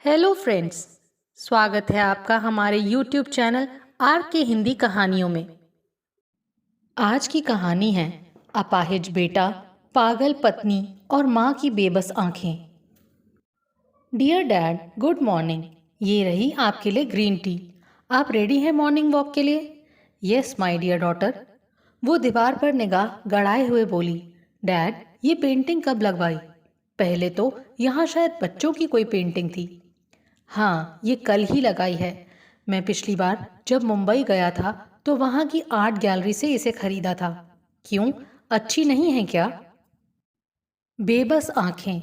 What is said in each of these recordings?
Hello friends. स्वागत है आपका हमारे यूट्यूब चैनल आर के हिंदी कहानियों में। आज की कहानी है अपाहिज बेटा, पागल पत्नी और माँ की बेबस आंखें। Dear dad, good morning. ये रही आपके लिए ग्रीन टी। आप रेडी हैं मॉर्निंग वॉक के लिए? Yes my dear daughter. वो दीवार पर निगाह गड़ाए हुए बोली, डैड ये पेंटिंग कब लगवाई? पहले तो यहाँ शायद बच्चों की कोई पेंटिंग थी। हाँ, ये कल ही लगाई है। मैं पिछली बार जब मुंबई गया था तो वहाँ की आर्ट गैलरी से इसे खरीदा था। क्यों, अच्छी नहीं है क्या? बेबस आंखें,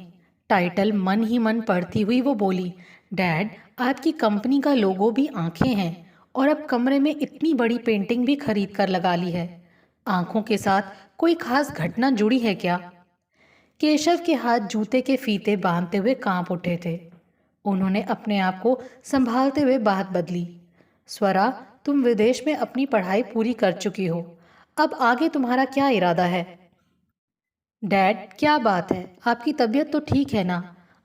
टाइटल मन ही मन पढ़ती हुई वो बोली, डैड आपकी कंपनी का लोगो भी आंखें हैं और अब कमरे में इतनी बड़ी पेंटिंग भी खरीद कर लगा ली है। आंखों के साथ कोई खास घटना जुड़ी है क्या? केशव के हाथ जूते के फीते बांधते हुए कांप उठे थे। उन्होंने अपने आप को संभालते हुए बात बदली, स्वरा तुम विदेश में अपनी पढ़ाई पूरी कर चुकी हो, अब आगे तुम्हारा क्या इरादा है? डैड क्या बात है, आपकी तबीयत तो ठीक है ना?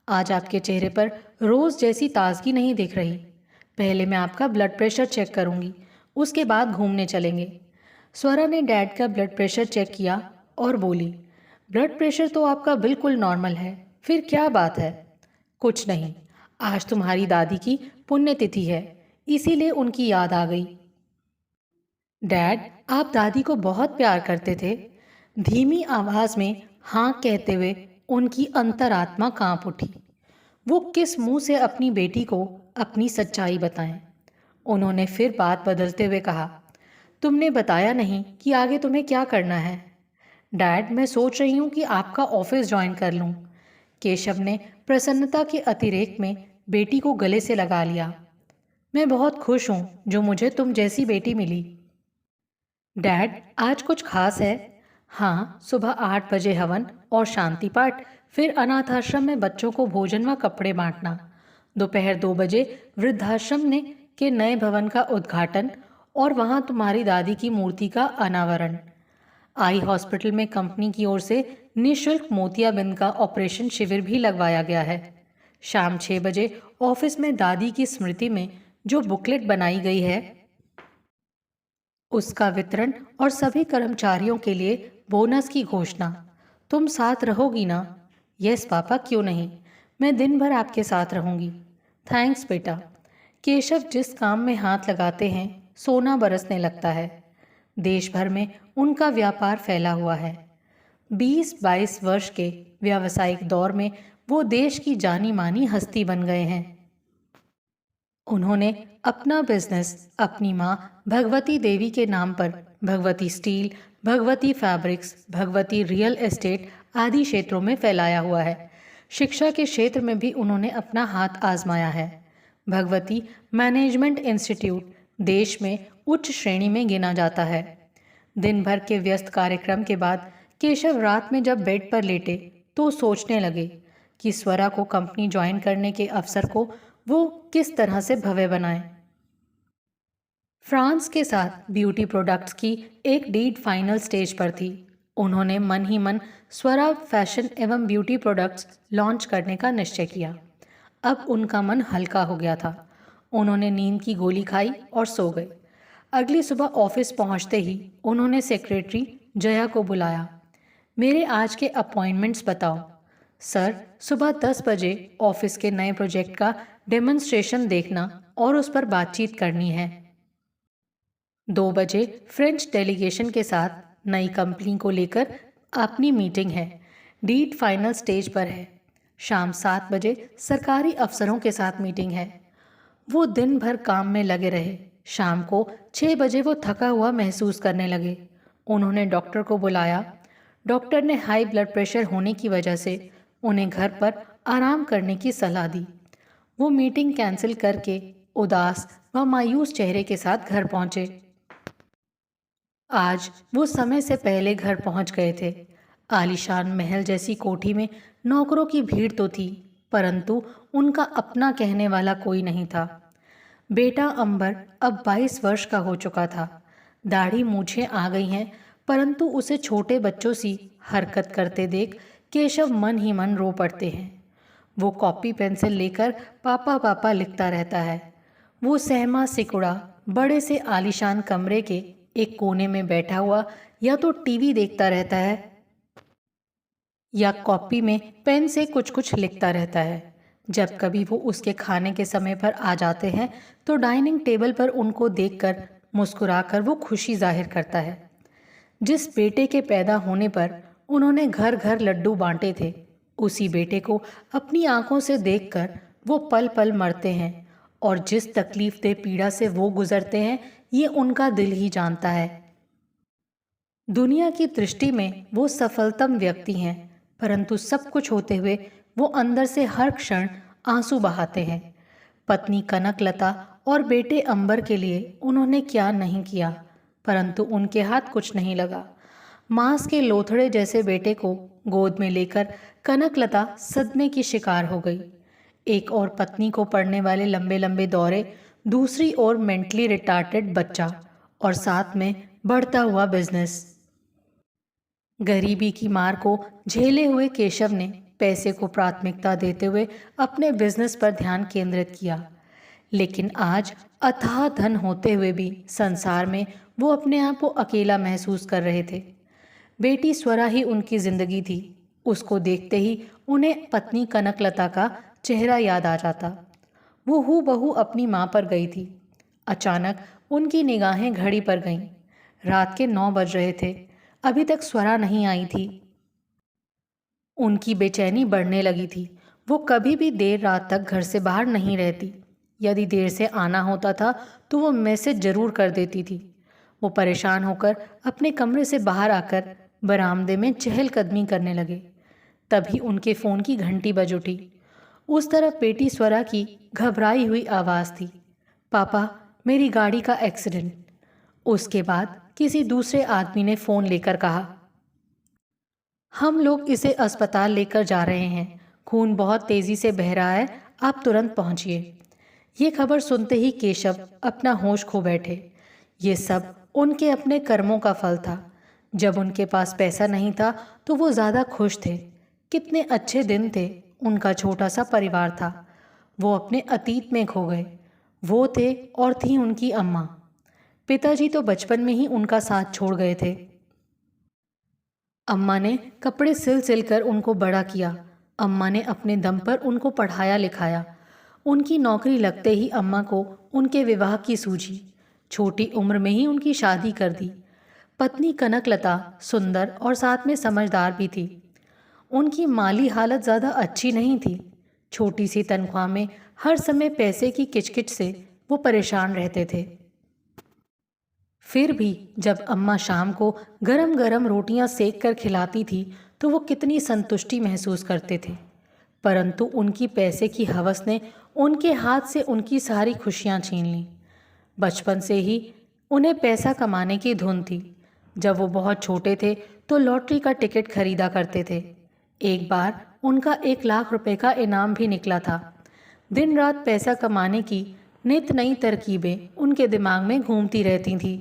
आज आपके चेहरे पर रोज जैसी ताजगी नहीं दिख रही। पहले मैं आपका ब्लड प्रेशर चेक करूंगी, उसके बाद घूमने चलेंगे। स्वरा ने डैड का ब्लड प्रेशर चेक किया और बोली, ब्लड प्रेशर तो आपका बिल्कुल नॉर्मल है, फिर क्या बात है? कुछ नहीं, आज तुम्हारी दादी की पुण्यतिथि है, इसीलिए उनकी याद आ गई। डैड आप दादी को बहुत प्यार करते थे। धीमी आवाज में हाँ कहते हुए उनकी अंतरात्मा कांप उठी। वो किस मुंह से अपनी बेटी को अपनी सच्चाई बताएं? उन्होंने फिर बात बदलते हुए कहा, तुमने बताया नहीं कि आगे तुम्हें क्या करना है। डैड मैं सोच रही हूँ कि आपका ऑफिस ज्वाइन कर लूँ। केशव ने प्रसन्नता के अतिरेक में बेटी को गले से लगा लिया। मैं बहुत खुश हूँ जो मुझे तुम जैसी बेटी मिली। डैड आज कुछ खास है? हाँ, सुबह 8 बजे हवन और शांति पाठ, फिर अनाथ आश्रम में बच्चों को भोजन व कपड़े बांटना। दोपहर 2 बजे वृद्धाश्रम ने के नए भवन का उद्घाटन और वहाँ तुम्हारी दादी की मूर्ति का अनावरण। आई हॉस्पिटल में कंपनी की ओर से निःशुल्क मोतियाबिंद का ऑपरेशन शिविर भी लगवाया गया है। शाम 6 बजे ऑफिस में दादी की स्मृति में जो बुकलेट बनाई गई है उसका वितरण और सभी कर्मचारियों के लिए बोनस की घोषणा। तुम साथ रहोगी ना? यस पापा, क्यों नहीं, मैं दिन भर आपके साथ रहूंगी। थैंक्स बेटा। केशव जिस काम में हाथ लगाते हैं सोना बरसने लगता है। देश भर में उनका व्यापार फैला हुआ है। 20-22 वर्ष के व्यावसायिक दौर में वो देश की जानी मानी हस्ती बन गए हैं। उन्होंने अपना बिजनेस अपनी माँ भगवती देवी के नाम पर Bhagwati steel, Bhagwati fabrics, Bhagwati real estate आदि क्षेत्रों में फैलाया हुआ है। शिक्षा के क्षेत्र में भी उन्होंने अपना हाथ आजमाया है। भगवती मैनेजमेंट इंस्टीट्यूट देश में उच्च श्रेणी में गिना जाता है। दिन भर के व्यस्त कार्यक्रम के बाद केशव रात में जब बेड पर लेटे तो सोचने लगे कि स्वरा को कंपनी ज्वाइन करने के अवसर को वो किस तरह से भव्य बनाएं। फ्रांस के साथ ब्यूटी प्रोडक्ट्स की एक डीड फाइनल स्टेज पर थी। उन्होंने मन ही मन स्वरा फैशन एवं ब्यूटी प्रोडक्ट्स लॉन्च करने का निश्चय किया। अब उनका मन हल्का हो गया था। उन्होंने नींद की गोली खाई और सो गए। अगली सुबह ऑफिस पहुंचते ही उन्होंने सेक्रेटरी जया को बुलाया। मेरे आज के अपॉइंटमेंट्स बताओ। सर, सुबह 10 बजे ऑफिस के नए प्रोजेक्ट का डेमोन्स्ट्रेशन देखना और उस पर बातचीत करनी है। 2 बजे फ्रेंच डेलीगेशन के साथ नई कंपनी को लेकर अपनी मीटिंग है। डीड फाइनल स्टेज पर है। शाम 7 बजे सरकारी अफसरों के साथ मीटिंग है। वो दिन भर काम में लगे रहे। शाम को 6 बजे वो थका हुआ महसूस करने लगे। उन्होंने डॉक्टर को बुलाया। डॉक्टर ने हाई ब्लड प्रेशर होने की वजह से उन्हें घर पर आराम करने की सलाह दी। वो मीटिंग कैंसिल करके उदास व मायूस चेहरे के साथ घर पहुंचे। आज वो समय से पहले घर पहुंच गए थे। आलीशान महल जैसी कोठी में नौकरों की भीड़ तो थी, परंतु उनका अपना कहने वाला कोई नहीं था। बेटा अंबर अब 22 वर्ष का हो चुका था। दाढ़ी मूछें आ गई हैं, परंतु उसे छोटे बच्चों सी हरकत करते देख केशव मन ही मन रो पड़ते हैं। वो कॉपी पेंसिल लेकर पापा पापा लिखता रहता है। वो सहमा सिकुड़ा बड़े से आलीशान कमरे के एक कोने में बैठा हुआ या तो टीवी देखता रहता है या कॉपी में पेन से कुछ कुछ लिखता रहता है। जब कभी वो उसके खाने के समय पर आ जाते हैं तो डाइनिंग टेबल पर उनको देखकर मुस्कुराकर वो खुशी जाहिर करता है। जिस बेटे के पैदा होने पर उन्होंने घर घर लड्डू बांटे थे, उसी बेटे को अपनी आंखों से देखकर वो पल पल मरते हैं और जिस तकलीफ दे पीड़ा से वो गुजरते हैं ये उनका दिल ही जानता है। दुनिया की दृष्टि में वो सफलतम व्यक्ति हैं, परंतु सब कुछ होते हुए वो अंदर से हर क्षण आंसू बहाते हैं। पत्नी कनकलता और बेटे अंबर के लिए उन्होंने क्या नहीं किया, परंतु उनके हाथ कुछ नहीं लगा। मांस के लोथड़े जैसे बेटे को गोद में लेकर कनकलता सदमे की शिकार हो गई। एक और पत्नी को पड़ने वाले लंबे लंबे दौरे, दूसरी ओर मेंटली रिटार्टेड बच्चा और साथ में बढ़ता हुआ बिजनेस। गरीबी की मार को झेले हुए केशव ने पैसे को प्राथमिकता देते हुए अपने बिजनेस पर ध्यान केंद्रित किया। लेकिन आज अथाह धन होते हुए भी संसार में वो अपने आप को अकेला महसूस कर रहे थे। बेटी स्वरा ही उनकी जिंदगी थी। उसको देखते ही उन्हें पत्नी कनकलता का चेहरा याद आ जाता। वो हूबहू अपनी माँ पर गई थी। अचानक उनकी निगाहें घड़ी पर गईं। रात के 9 बज रहे थे। अभी तक स्वरा नहीं आई थी। उनकी बेचैनी बढ़ने लगी थी। वो कभी भी देर रात तक घर से बाहर नहीं रहती। यदि देर से आना होता था तो वो मैसेज जरूर कर देती थी। वो परेशान होकर अपने कमरे से बाहर आकर बरामदे में चहलकदमी करने लगे। तभी उनके फ़ोन की घंटी बज उठी। उस तरफ बेटी स्वरा की घबराई हुई आवाज़ थी, पापा मेरी गाड़ी का एक्सीडेंट। उसके बाद किसी दूसरे आदमी ने फ़ोन लेकर कहा, हम लोग इसे अस्पताल लेकर जा रहे हैं, खून बहुत तेज़ी से बह रहा है, आप तुरंत पहुंचिए। ये खबर सुनते ही केशव अपना होश खो बैठे। ये सब उनके अपने कर्मों का फल था। जब उनके पास पैसा नहीं था तो वो ज़्यादा खुश थे। कितने अच्छे दिन थे। उनका छोटा सा परिवार था। वो अपने अतीत में खो गए। वो थे और थी उनकी अम्मा। पिताजी तो बचपन में ही उनका साथ छोड़ गए थे। अम्मा ने कपड़े सिल सिल कर उनको बड़ा किया। अम्मा ने अपने दम पर उनको पढ़ाया लिखाया। उनकी नौकरी लगते ही अम्मा को उनके विवाह की सूझी। छोटी उम्र में ही उनकी शादी कर दी। पत्नी कनकलता सुंदर और साथ में समझदार भी थी। उनकी माली हालत ज़्यादा अच्छी नहीं थी। छोटी सी तनख्वाह में हर समय पैसे की किचकिच से वो परेशान रहते थे। फिर भी जब अम्मा शाम को गरम गरम रोटियां सेक कर खिलाती थी तो वो कितनी संतुष्टि महसूस करते थे। परंतु उनकी पैसे की हवस ने उनके हाथ से उनकी सारी खुशियां छीन लीं। बचपन से ही उन्हें पैसा कमाने की धुन थी। जब वो बहुत छोटे थे तो लॉटरी का टिकट खरीदा करते थे। एक बार उनका 1 लाख रुपए का इनाम भी निकला था। दिन रात पैसा कमाने की नित नई तरकीबें उनके दिमाग में घूमती रहती थीं।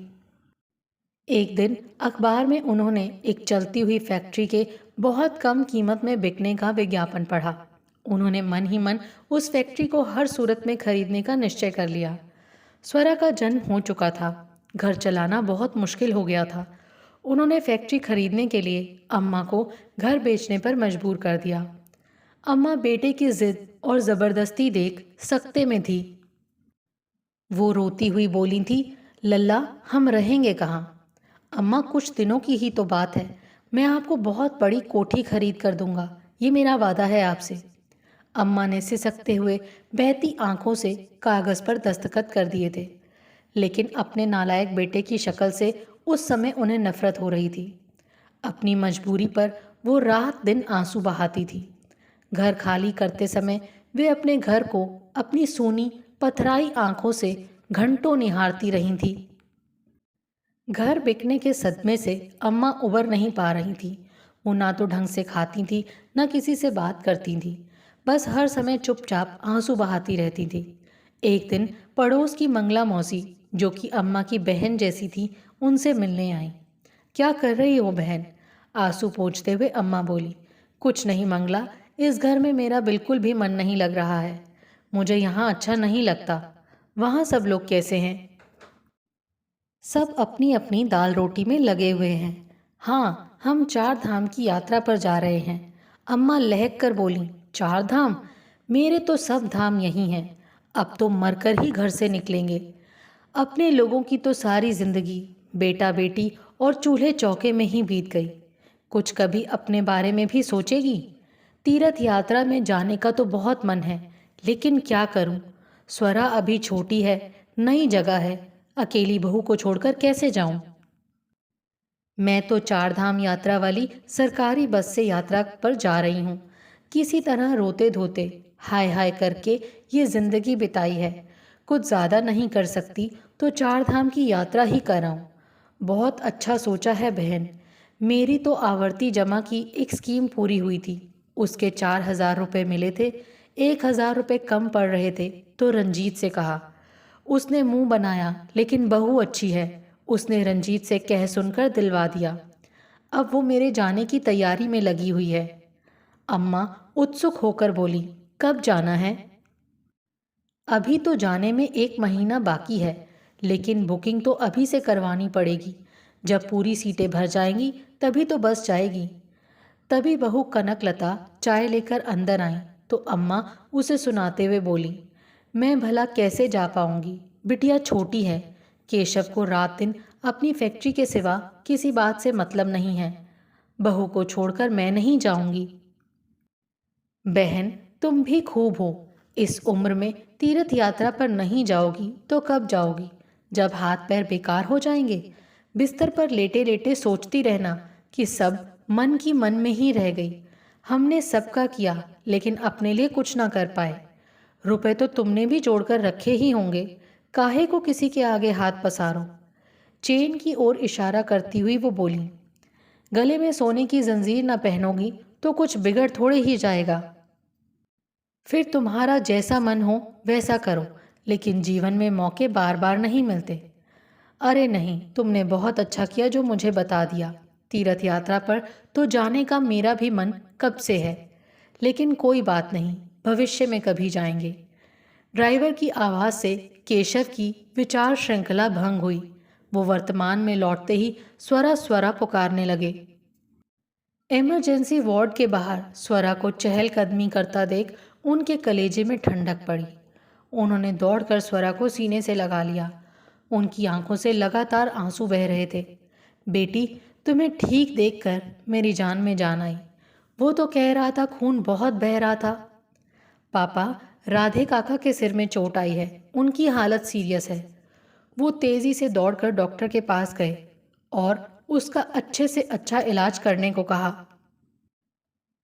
एक दिन अखबार में उन्होंने एक चलती हुई फैक्ट्री के बहुत कम कीमत में बिकने का विज्ञापन पढ़ा। उन्होंने मन ही मन उस फैक्ट्री को हर सूरत में खरीदने का निश्चय कर लिया। स्वरा का जन्म हो चुका था। घर चलाना बहुत मुश्किल हो गया था। उन्होंने फैक्ट्री खरीदने के लिए अम्मा को घर बेचने पर मजबूर कर दिया। अम्मा बेटे की जिद और ज़बरदस्ती देख सकते में थी। वो रोती हुई बोली थी, लल्ला हम रहेंगे कहाँ? अम्मा कुछ दिनों की ही तो बात है। मैं आपको बहुत बड़ी कोठी खरीद कर दूंगा, ये मेरा वादा है आपसे। अम्मा ने सिसकते हुए बहती आंखों से कागज़ पर दस्तखत कर दिए थे। लेकिन अपने नालायक बेटे की शक्ल से उस समय उन्हें नफरत हो रही थी। अपनी मजबूरी पर वो रात दिन आंसू बहाती थी। घर खाली करते समय वे अपने घर को अपनी सूनी पथराई आंखों से घंटों निहारती रही थी। घर बिकने के सदमे से अम्मा उबर नहीं पा रही थी। वो ना तो ढंग से खाती थी, ना किसी से बात करती थी। बस हर समय चुपचाप आंसू बहाती रहती थी। एक दिन पड़ोस की मंगला मौसी, जो कि अम्मा की बहन जैसी थी, उनसे मिलने आई। क्या कर रही हो बहन? आंसू पोंछते हुए अम्मा बोली, कुछ नहीं मंगला, इस घर में मेरा बिल्कुल भी मन नहीं लग रहा है। मुझे यहाँ अच्छा नहीं लगता। वहाँ सब लोग कैसे हैं? सब अपनी अपनी दाल रोटी में लगे हुए हैं। हाँ, हम 4 धाम की यात्रा पर जा रहे हैं। अम्मा लहक कर बोली, 4 धाम? मेरे तो सब धाम यही हैं। अब तो मरकर ही घर से निकलेंगे। अपने लोगों की तो सारी जिंदगी बेटा बेटी और चूल्हे चौके में ही बीत गई। कुछ कभी अपने बारे में भी सोचेगी? तीर्थ यात्रा में जाने का तो बहुत मन है, लेकिन क्या करूं? स्वरा अभी छोटी है, नई जगह है, अकेली बहू को छोड़कर कैसे जाऊं? मैं तो 4 धाम यात्रा वाली सरकारी बस से यात्रा पर जा रही हूँ। किसी तरह रोते धोते हाय हाय करके ये जिंदगी बिताई है। कुछ ज़्यादा नहीं कर सकती तो 4 धाम की यात्रा ही कर आऊँ। बहुत अच्छा सोचा है बहन। मेरी तो आवर्ती जमा की एक स्कीम पूरी हुई थी। उसके 4,000 रुपये मिले थे। 1,000 रुपये कम पड़ रहे थे तो रंजीत से कहा। उसने मुंह बनाया, लेकिन बहू अच्छी है, उसने रंजीत से कह सुनकर दिलवा दिया। अब वो मेरे जाने की तैयारी में लगी हुई है। अम्मा उत्सुक होकर बोली, कब जाना है? अभी तो जाने में 1 महीना बाकी है, लेकिन बुकिंग तो अभी से करवानी पड़ेगी। जब पूरी सीटें भर जाएंगी तभी तो बस जाएगी। तभी बहू कनकलता चाय लेकर अंदर आई तो अम्मा उसे सुनाते हुए बोली, मैं भला कैसे जा पाऊंगी? बिटिया छोटी है। केशव को रात दिन अपनी फैक्ट्री के सिवा किसी बात से मतलब नहीं है। बहू को छोड़कर मैं नहीं जाऊंगी। बहन, तुम भी खूब हो। इस उम्र में तीर्थ यात्रा पर नहीं जाओगी तो कब जाओगी? जब हाथ पैर बेकार हो जाएंगे। बिस्तर पर लेटे लेटे सोचती रहना कि सब मन की मन में ही रह गई। हमने सबका किया, लेकिन अपने लिए कुछ ना कर पाए। रुपए तो तुमने भी जोड़कर रखे ही होंगे, काहे को किसी के आगे हाथ पसारो? चेन की ओर इशारा करती हुई वो बोली, गले में सोने की जंजीर न पहनोगी तो कुछ बिगड़ थोड़े ही जाएगा। फिर तुम्हारा जैसा मन हो वैसा करो, लेकिन जीवन में मौके बार बार नहीं मिलते। अरे नहीं, तुमने बहुत अच्छा किया जो मुझे बता दिया। तीर्थ यात्रा पर तो जाने का मेरा भी मन कब से है, लेकिन कोई बात नहीं, भविष्य में कभी जाएंगे। ड्राइवर की आवाज़ से केशव की विचार श्रृंखला भंग हुई। वो वर्तमान में लौटते ही स्वरा स्वरा पुकारने लगे। इमरजेंसी वार्ड के बाहर स्वरा को चहलकदमी करता देख उनके कलेजे में ठंडक पड़ी। उन्होंने दौड़कर स्वरा को सीने से लगा लिया। उनकी आंखों से लगातार आंसू बह रहे थे। बेटी, तुम्हें ठीक देखकर मेरी जान में जान आई। वो तो कह रहा था खून बहुत बह रहा था। पापा, राधे काका के सिर में चोट आई है, उनकी हालत सीरियस है। वो तेजी से दौड़कर डॉक्टर के पास गए और उसका अच्छे से अच्छा इलाज करने को कहा।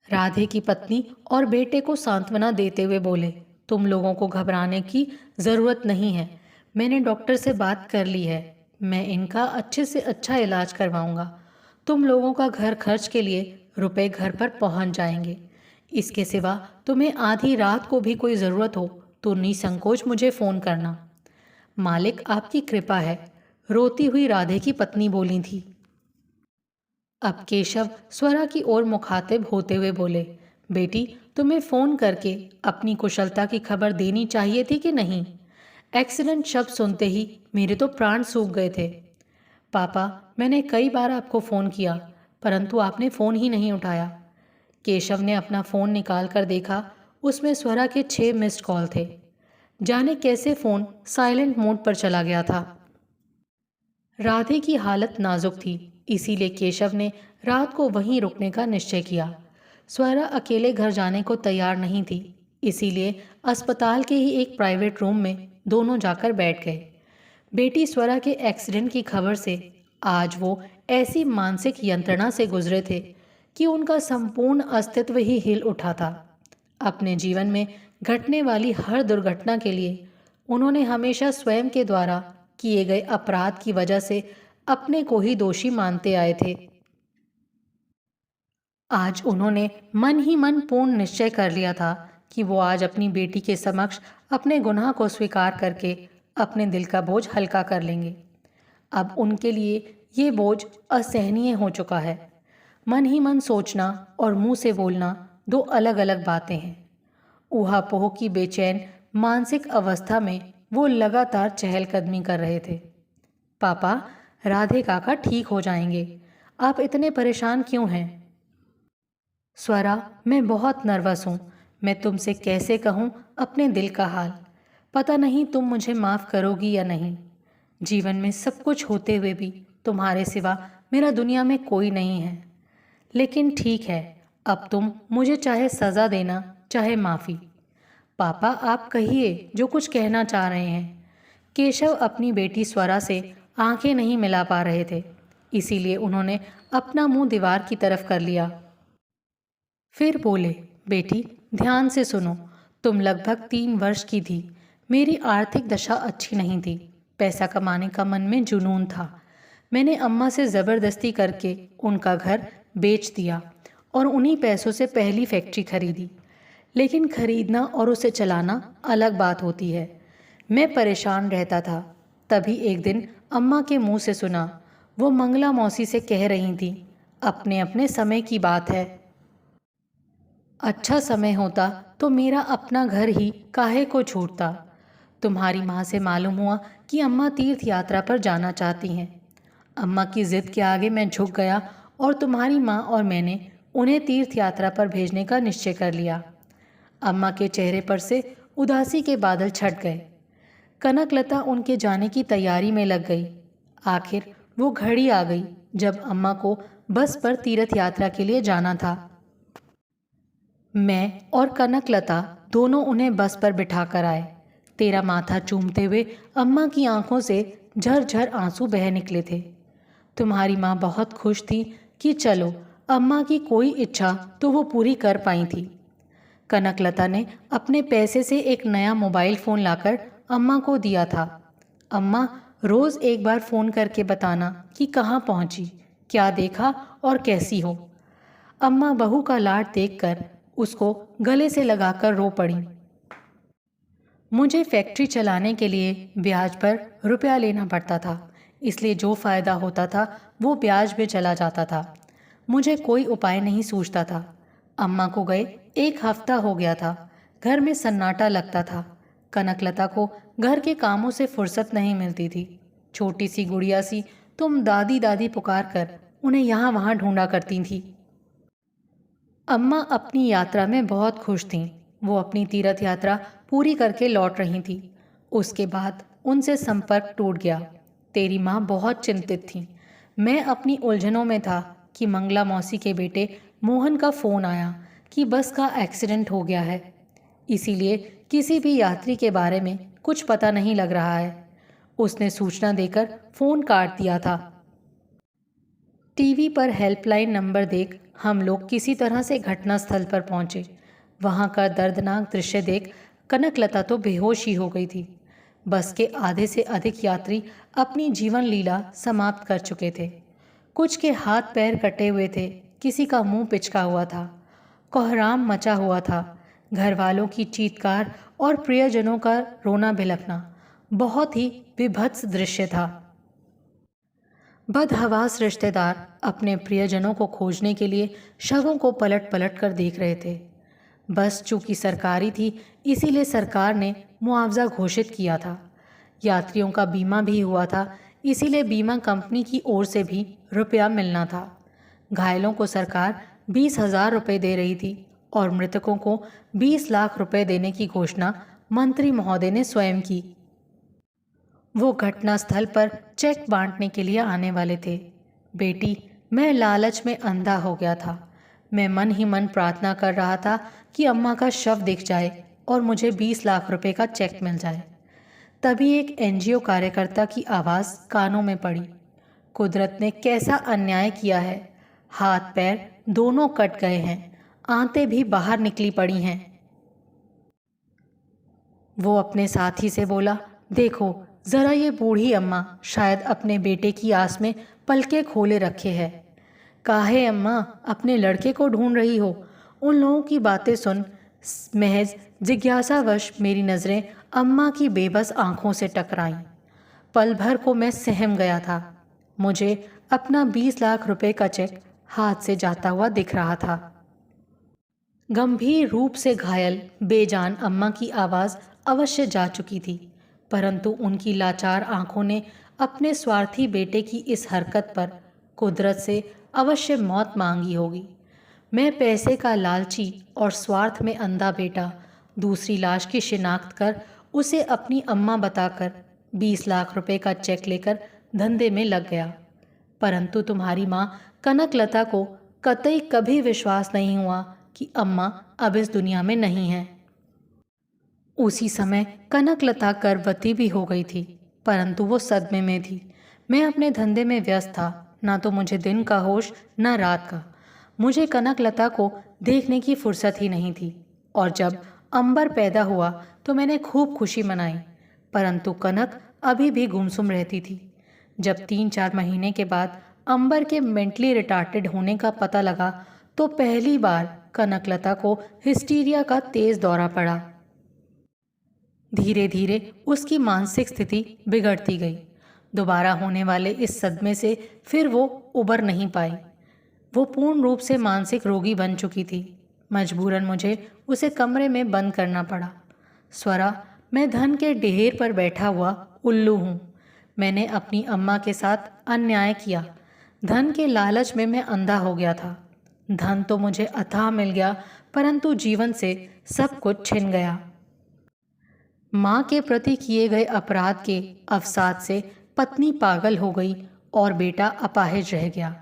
राधे की पत्नी और बेटे को सांत्वना देते हुए बोले, तुम लोगों को घबराने की ज़रूरत नहीं है। मैंने डॉक्टर से बात कर ली है। मैं इनका अच्छे से अच्छा इलाज करवाऊंगा। तुम लोगों का घर खर्च के लिए रुपए घर पर पहुंच जाएंगे। इसके सिवा तुम्हें आधी रात को भी कोई ज़रूरत हो तो निसंकोच मुझे फ़ोन करना। मालिक आपकी कृपा है, रोती हुई राधे की पत्नी बोली थी। अब केशव स्वरा की ओर मुखातिब होते हुए बोले, बेटी, तुम्हें फ़ोन करके अपनी कुशलता की खबर देनी चाहिए थी कि नहीं? एक्सीडेंट शब्द सुनते ही मेरे तो प्राण सूख गए थे। पापा, मैंने कई बार आपको फ़ोन किया, परंतु आपने फ़ोन ही नहीं उठाया। केशव ने अपना फ़ोन निकाल कर देखा, उसमें स्वरा के 6 मिस्ड कॉल थे। जाने कैसे फ़ोन साइलेंट मोड पर चला गया था। राधे की हालत नाजुक थी, इसीलिए केशव ने रात को वहीं रुकने का निश्चय किया। स्वरा अकेले घर जाने को तैयार नहीं थी, इसीलिए अस्पताल के ही एक प्राइवेट रूम में दोनों जाकर बैठ गए। बेटी स्वरा के एक्सीडेंट की खबर से आज वो ऐसी मानसिक यंत्रणा से गुजरे थे कि उनका संपूर्ण अस्तित्व ही हिल उठा था। अपने जीवन में घटने वाली हर दुर्घटना के लिए उन्होंने हमेशा स्वयं के द्वारा किए गए अपराध की वजह से अपने को ही दोषी मानते आए थे। आज उन्होंने मन ही मन पूर्ण निश्चय कर लिया था कि वो आज अपनी बेटी के समक्ष अपने गुनाह को स्वीकार करके अपने दिल का बोझ हल्का कर लेंगे। अब उनके लिए ये बोझ असहनीय हो चुका है। मन ही मन सोचना और मुंह से बोलना दो अलग अलग बातें हैं। ऊहापोह की बेचैन मानसिक अवस्था में वो लगातार चहलकदमी कर रहे थे। पापा, राधे काका ठीक हो जाएंगे, आप इतने परेशान क्यों हैं? स्वरा, मैं बहुत नर्वस हूँ। मैं तुमसे कैसे कहूँ अपने दिल का हाल। पता नहीं तुम मुझे माफ़ करोगी या नहीं। जीवन में सब कुछ होते हुए भी तुम्हारे सिवा मेरा दुनिया में कोई नहीं है। लेकिन ठीक है, अब तुम मुझे चाहे सज़ा देना चाहे माफ़ी। पापा, आप कहिए जो कुछ कहना चाह रहे हैं। केशव अपनी बेटी स्वरा से आंखें नहीं मिला पा रहे थे, इसीलिए उन्होंने अपना मुंह दीवार की तरफ कर लिया। फिर बोले, बेटी ध्यान से सुनो। तुम लगभग 3 वर्ष की थी। मेरी आर्थिक दशा अच्छी नहीं थी। पैसा कमाने का मन में जुनून था। मैंने अम्मा से ज़बरदस्ती करके उनका घर बेच दिया और उन्हीं पैसों से पहली फैक्ट्री खरीदी। लेकिन खरीदना और उसे चलाना अलग बात होती है। मैं परेशान रहता था। तभी एक दिन अम्मा के मुंह से सुना, वो मंगला मौसी से कह रही थी, अपने अपने समय की बात है। अच्छा समय होता तो मेरा अपना घर ही काहे को छूटता। तुम्हारी माँ से मालूम हुआ कि अम्मा तीर्थ यात्रा पर जाना चाहती हैं। अम्मा की जिद के आगे मैं झुक गया और तुम्हारी माँ और मैंने उन्हें तीर्थ यात्रा पर भेजने का निश्चय कर लिया। अम्मा के चेहरे पर से उदासी के बादल छट गए। कनकलता उनके जाने की तैयारी में लग गई। आखिर वो घड़ी आ गई जब अम्मा को बस पर तीर्थ यात्रा के लिए जाना था। मैं और कनकलता दोनों उन्हें बस पर बिठाकर आए। तेरा माथा चूमते हुए अम्मा की आंखों से झरझर आंसू बह निकले थे। तुम्हारी माँ बहुत खुश थी कि चलो अम्मा की कोई इच्छा तो वो पूरी कर पाई थी। कनकलता ने अपने पैसे से एक नया मोबाइल फ़ोन लाकर अम्मा को दिया था। अम्मा, रोज़ एक बार फ़ोन करके बताना कि कहाँ पहुँची, क्या देखा और कैसी हो। अम्मा बहू का लाड देखकर उसको गले से लगाकर रो पड़ी। मुझे फैक्ट्री चलाने के लिए ब्याज पर रुपया लेना पड़ता था, इसलिए जो फ़ायदा होता था वो ब्याज में चला जाता था। मुझे कोई उपाय नहीं सूझता था। अम्मा को गए 1 हफ्ता हो गया था। घर में सन्नाटा लगता था। कनकलता को घर के कामों से फुर्सत नहीं मिलती थी। छोटी सी गुड़िया सी तुम दादी दादी पुकार कर उन्हें यहाँ वहाँ ढूंढा करती थी। अम्मा अपनी यात्रा में बहुत खुश थीं। वो अपनी तीर्थ यात्रा पूरी करके लौट रही थी। उसके बाद उनसे संपर्क टूट गया। तेरी माँ बहुत चिंतित थी। मैं अपनी उलझनों में था कि मंगला मौसी के बेटे मोहन का फ़ोन आया कि बस का एक्सीडेंट हो गया है। इसीलिए किसी भी यात्री के बारे में कुछ पता नहीं लग रहा है। उसने सूचना देकर फ़ोन काट दिया था। टीवी पर हेल्पलाइन नंबर देख हम लोग किसी तरह से घटनास्थल पर पहुंचे। वहां का दर्दनाक दृश्य देख कनकलता तो बेहोश ही हो गई थी। बस के आधे से अधिक यात्री अपनी जीवन लीला समाप्त कर चुके थे। कुछ के हाथ पैर कटे हुए थे, किसी का मुंह पिचका हुआ था। कोहराम मचा हुआ था। घर वालों की चीत्कार और प्रियजनों का रोना भिलकना बहुत ही विभत्स दृश्य था। बदहवास रिश्तेदार अपने प्रियजनों को खोजने के लिए शवों को पलट पलट कर देख रहे थे। बस चूंकि सरकारी थी, इसीलिए सरकार ने मुआवजा घोषित किया था। यात्रियों का बीमा भी हुआ था, इसीलिए बीमा कंपनी की ओर से भी रुपया मिलना था। घायलों को सरकार 20,000 रुपये दे रही थी और मृतकों को 20 लाख रुपए देने की घोषणा मंत्री महोदय ने स्वयं की। वो घटनास्थल पर चेक बांटने के लिए आने वाले थे। बेटी, मैं लालच में अंधा हो गया था। मैं मन ही मन प्रार्थना कर रहा था कि अम्मा का शव दिख जाए और मुझे 20 लाख रुपए का चेक मिल जाए। तभी एक एनजीओ कार्यकर्ता की आवाज़ कानों में पड़ी। कुदरत ने कैसा अन्याय किया है। हाथ पैर दोनों कट गए हैं, आंतें भी बाहर निकली पड़ी हैं। वो अपने साथी से बोला, देखो ज़रा ये बूढ़ी अम्मा शायद अपने बेटे की आस में पलके खोले रखे है। काहे अम्मा अपने लड़के को ढूंढ रही हो? उन लोगों की बातें सुन महज जिज्ञासावश मेरी नज़रें अम्मा की बेबस आंखों से टकराईं। पल भर को मैं सहम गया था। मुझे अपना 20 लाख रुपए का चेक हाथ से जाता हुआ दिख रहा था। गंभीर रूप से घायल बेजान अम्मा की आवाज़ अवश्य जा चुकी थी, परंतु उनकी लाचार आंखों ने अपने स्वार्थी बेटे की इस हरकत पर कुदरत से अवश्य मौत मांगी होगी। मैं पैसे का लालची और स्वार्थ में अंधा बेटा दूसरी लाश की शिनाख्त कर उसे अपनी अम्मा बताकर 20 लाख रुपए का चेक लेकर धंधे में लग गया। परंतु तुम्हारी माँ कनकलता को कतई कभी विश्वास नहीं हुआ कि अम्मा अब इस दुनिया में नहीं है। उसी समय कनकलता गर्भवती भी हो गई थी, परंतु वो सदमे में थी। मैं अपने धंधे में व्यस्त था, ना तो मुझे दिन का होश न रात का। मुझे कनकलता को देखने की फुर्सत ही नहीं थी, और जब अंबर पैदा हुआ तो मैंने खूब खुशी मनाई, परंतु कनक अभी भी गुमसुम रहती थी। जब 3-4 महीने के बाद अंबर के मेंटली रिटार्टेड होने का पता लगा तो पहली बार कनकलता को हिस्टीरिया का तेज दौरा पड़ा। धीरे धीरे उसकी मानसिक स्थिति बिगड़ती गई। दोबारा होने वाले इस सदमे से फिर वो उबर नहीं पाई। वो पूर्ण रूप से मानसिक रोगी बन चुकी थी। मजबूरन मुझे उसे कमरे में बंद करना पड़ा। स्वरा, मैं धन के ढेर पर बैठा हुआ उल्लू हूँ। मैंने अपनी अम्मा के साथ अन्याय किया। धन के लालच में मैं अंधा हो गया था। धन तो मुझे अथाह मिल गया, परंतु जीवन से सब कुछ छिन गया। माँ के प्रति किए गए अपराध के अवसाद से पत्नी पागल हो गई और बेटा अपाहिज रह गया।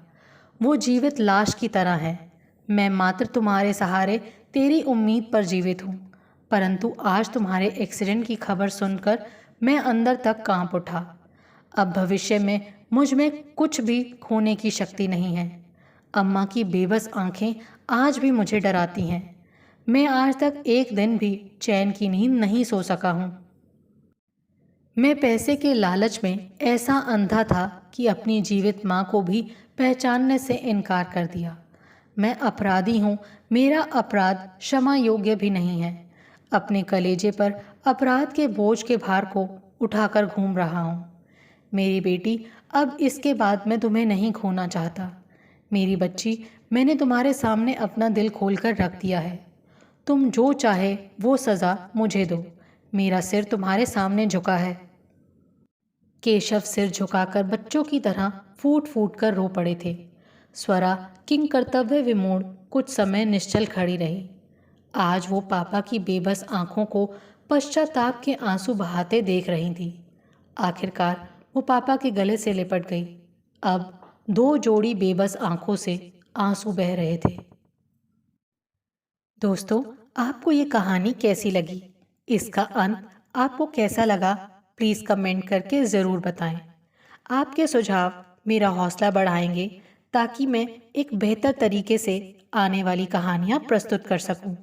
वो जीवित लाश की तरह है। मैं मात्र तुम्हारे सहारे तेरी उम्मीद पर जीवित हूँ, परंतु आज तुम्हारे एक्सीडेंट की खबर सुनकर मैं अंदर तक कांप उठा। अब भविष्य में मुझ में कुछ भी खोने की शक्ति नहीं है। अम्मा की बेबस आंखें आज भी मुझे डराती हैं। मैं आज तक एक दिन भी चैन की नींद नहीं सो सका हूँ। मैं पैसे के लालच में ऐसा अंधा था कि अपनी जीवित माँ को भी पहचानने से इनकार कर दिया। मैं अपराधी हूँ, मेरा अपराध क्षमा योग्य भी नहीं है। अपने कलेजे पर अपराध के बोझ के भार को उठाकर घूम रहा हूँ। मेरी बेटी, अब इसके बाद मैं तुम्हें नहीं खोना चाहता। मेरी बच्ची, मैंने तुम्हारे सामने अपना दिल खोलकर रख दिया है। तुम जो चाहे वो सज़ा मुझे दो। मेरा सिर तुम्हारे सामने झुका है। केशव सिर झुकाकर बच्चों की तरह फूट फूट कर रो पड़े थे। स्वरा किंग कर्तव्य विमूढ़ कुछ समय निश्चल खड़ी रही। आज वो पापा की बेबस आंखों को पश्चाताप के आंसू बहाते देख रही थी। आखिरकार वो पापा के गले से लिपट गई। अब 2 जोड़ी बेबस आंखों से आंसू बह रहे थे। दोस्तों, आपको ये कहानी कैसी लगी? इसका अंत आपको कैसा लगा? प्लीज़ कमेंट करके ज़रूर बताएं। आपके सुझाव मेरा हौसला बढ़ाएंगे ताकि मैं एक बेहतर तरीके से आने वाली कहानियाँ प्रस्तुत कर सकूं।